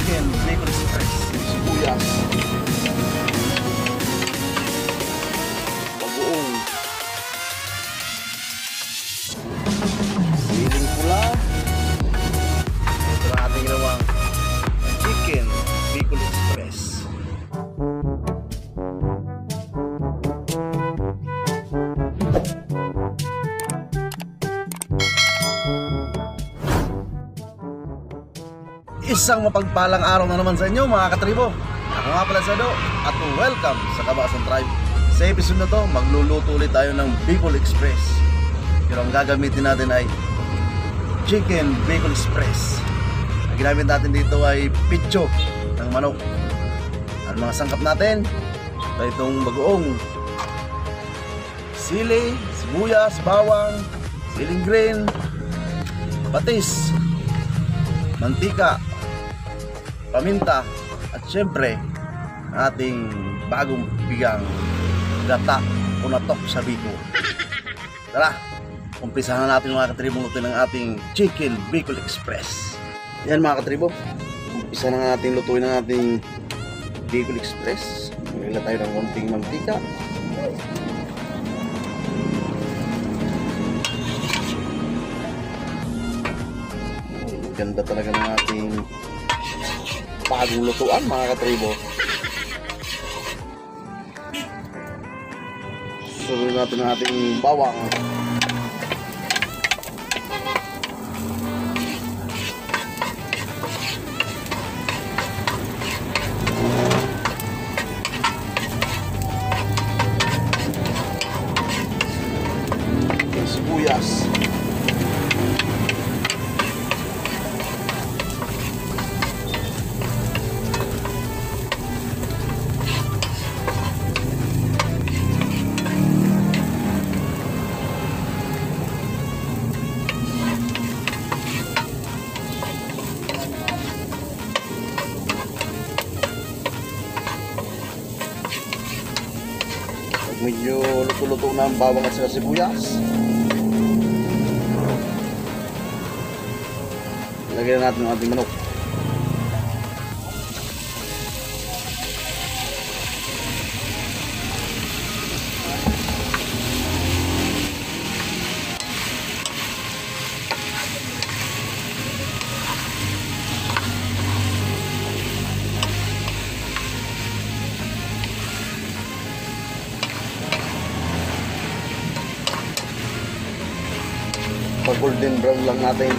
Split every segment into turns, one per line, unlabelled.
chicken bacon express, sibuyas, bagoong, siling pula. Ito na ating ginawang chicken bacon express. Isang mapagpalang araw na naman sa inyo mga katribo. Ako nga pala si Ado at welcome sa Kabasan Tribe. Sa episode na to, magluluto ulit tayo ng Bacon Express. Pero ang gagamitin natin ay Chicken Bacon Express. Ang ginamit natin dito ay pitso ng manok. Ang mga sangkap natin, ito itong bagoong, sili, sibuyas, bawang, siling green, patis, mantika, paminta, at syempre ating bagong bigang gata o natok sa biko. Tara, umpisahan na natin mga katribo lutuin ng ating Chicken Bacon Express. Yan mga katribo, umpisa na natin lutuin ng ating Bacon Express. Magila tayo ng konting mantika. Ganda talaga ng ating bagong lutuan mga katribo. Susunod natin ang ating bawang. Sibuyas. Medyo luto-luto na ang bawang at saka sibuyas. Lagyan natin ang ating manok. Pag golden brown lang natin.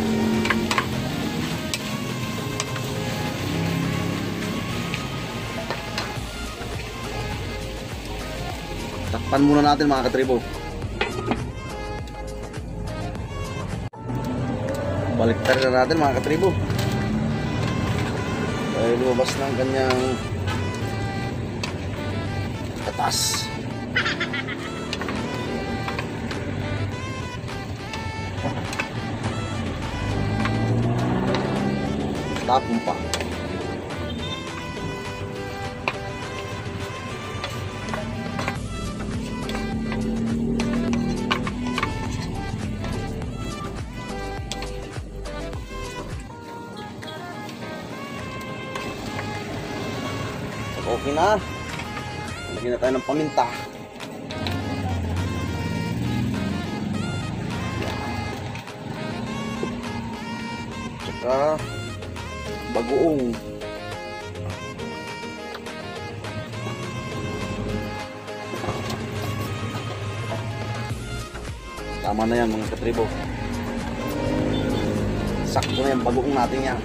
Takpan muna natin mga katribo. Baliktad na natin mga katribo. Dahil lumabas ng kanyang katas. Tapon pa. Okay na. Lagyan na tayo ng paminta. Tsaka bagoong. Tama na yan mga katribo. Sakto na yung bagoong natin yan.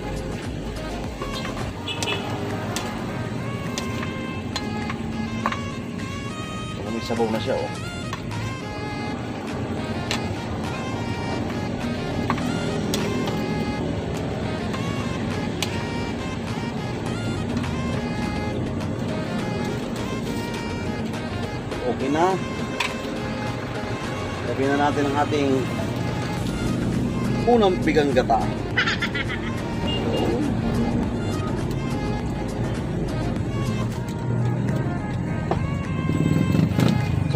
May sabaw na siya oh. Okay na. Lagyan na natin ang ating unang bigang gata.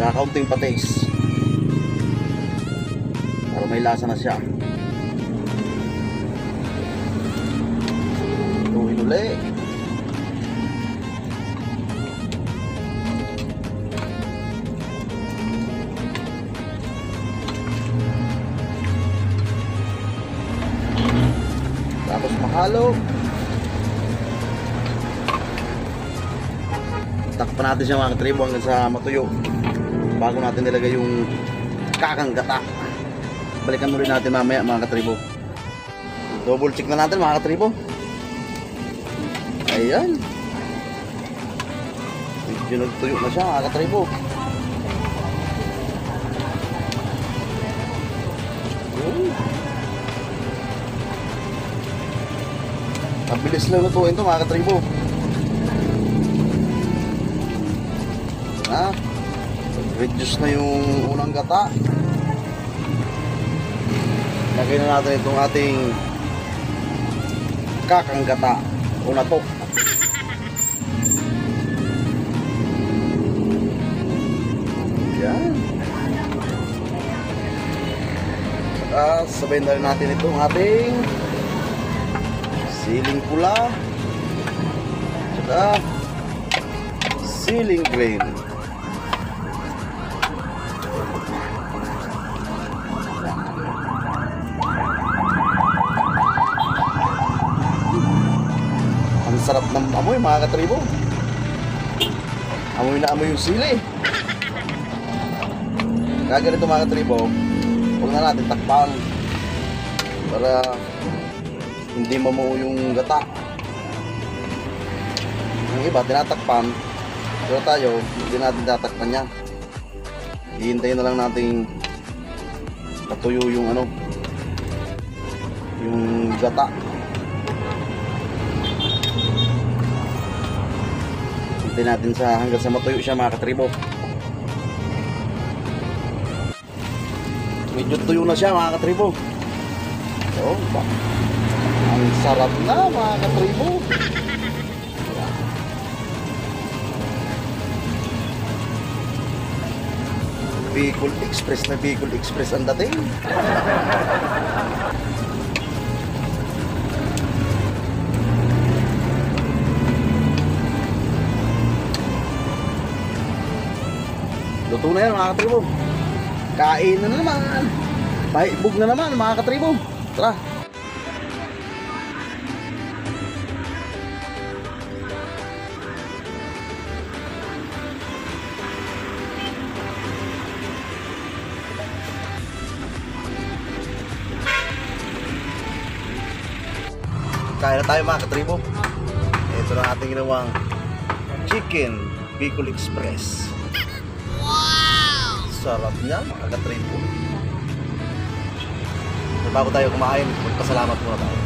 Tsaka kaunting patis para may lasa na siya. Tuhin ulit. halo. Takpan natin siya mga katribo hanggang sa matuyo bago natin nilagay yung kakang gata. Balikan muli natin mamaya mga katribo. Double check na natin mga katribo. Ayan, medyo nagtuyo na siya mga katribo. Mabilis lang lutuin ito mga katribo. Na, reduce na yung unang gata. Lagay na natin itong ating kakang gata o natok. Yan. Saka sabayin na rin natin itong ating siling pula, saka siling green. Ang sarap ng amoy mga katribo. Amoy na amoy yung sili. Kaya ganito mga katribo, huwag na natin takpan para hindi mamuo yung gata. Yung iba tinatakpan, pero tayo hindi natin tatakpan niya. Hihintayin na lang natin matuyo yung ano, yung gata. Hintayin natin sa hanggang sa matuyo siya mga katribo. Medyo tuyo na siya mga katribo. So, ang sarap na mga katribo. Bicol Express na Bicol Express ang dating. Luto na yan mga katribo. Kain na naman. Paibog na naman mga katribo. Tara. Kain na tayo mga katribo. Ito na ating ginawang chicken Bicol Express. Wow! Sarap niya mga katribo. Bago tayo kumain, magpasalamat muna tayo.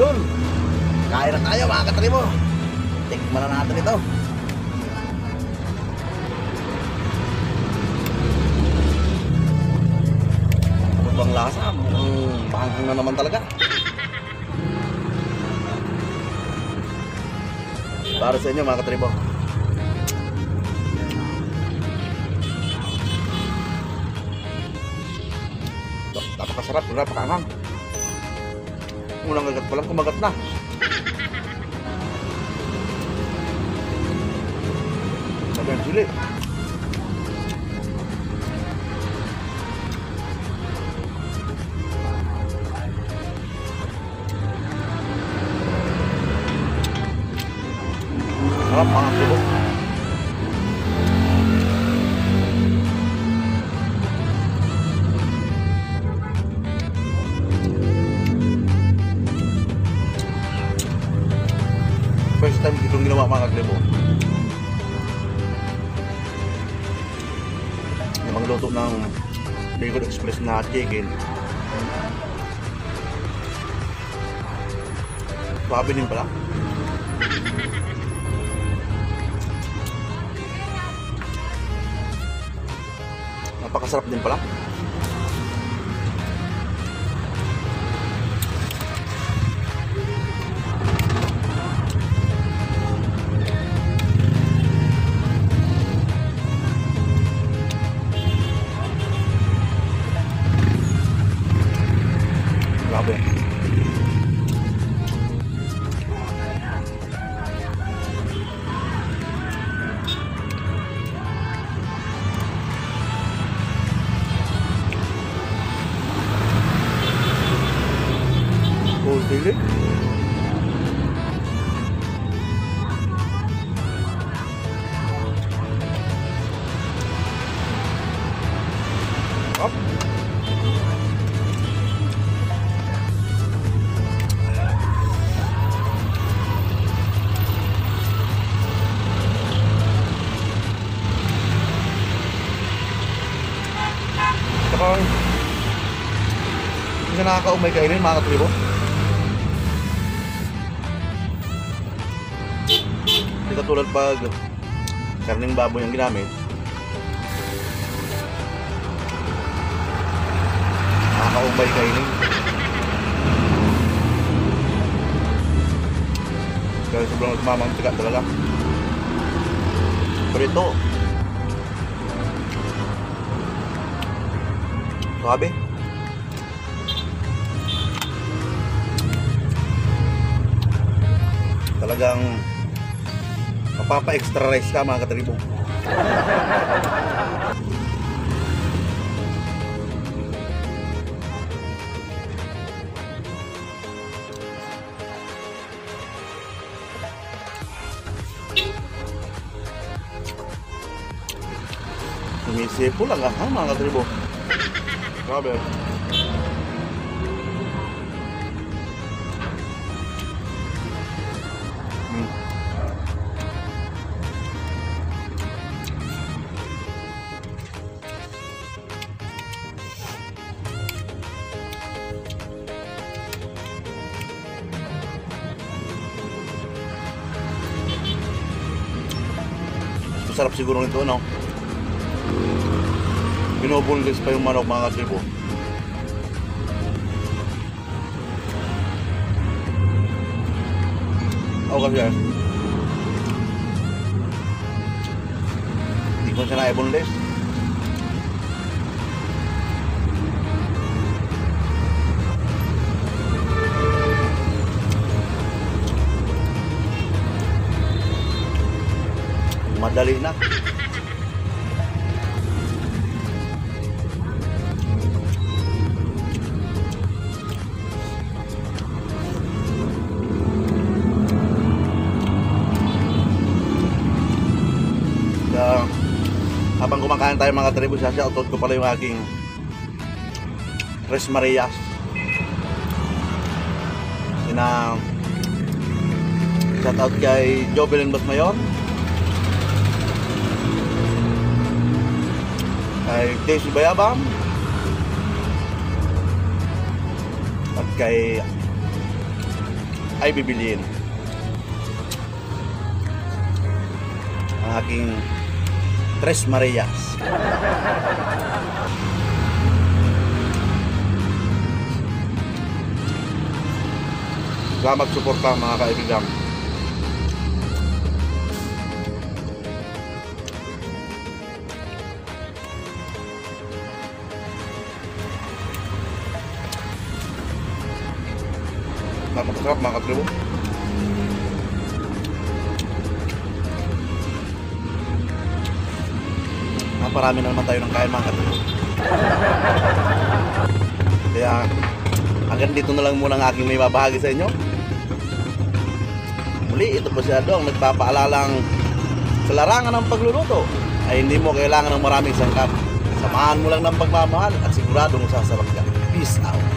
Yun! Kain na tayo mga katribo. Tikman na natin ito. Ang lasa, panghang na naman talaga. Para sa inyo mga katribo. Napakasarap, napakaanghang. Unang gagat pa lang, kumagat na. Sabi ang sili. Sarap mga katribo. First time itong ginawa mga katribo. Yung magluto ng Bicol Express na chicken. Sabi din pala. Napakasarap din pala. Grabe. Sili. Up. Saka hindi na nakakaumay kainin mga katribo. Hindi katulad pag karning baboy ang ginamit, nakakaumay kainin. Kaya sobrang nagmamantika talaga. Pero ito suabe. Talagang mapapa-extra rice ka mga katribo. Sumisipo lang mga katribo. Grabe. Masarap siguro nito, no? Binobullis pa yung manok mga katribo. O kasi hindi ko siya na-ibonless. Madali na. Habang kumakain tayo mga katribo, shoutout ko pala yung aking Tres Marias. Shoutout kay Jovelyn Basmayor, kay Daisy Bayabam, at kay Ay Bibilin, ang aking Tres Marias. Salamat suporta mga kaibigan. Napakasarap mga katribo. Naparami na naman tayo ng kain mga katribo. Kaya hanggang dito na lang muna ang aking may mabahagi sa inyo. Muli, ito po si Ado ang nagpapaalalang sa larangan ng pagluluto ay hindi mo kailangan ng maraming sangkap. Samahan mo lang ng pagmamahal at siguradong sasarap ka. Peace out.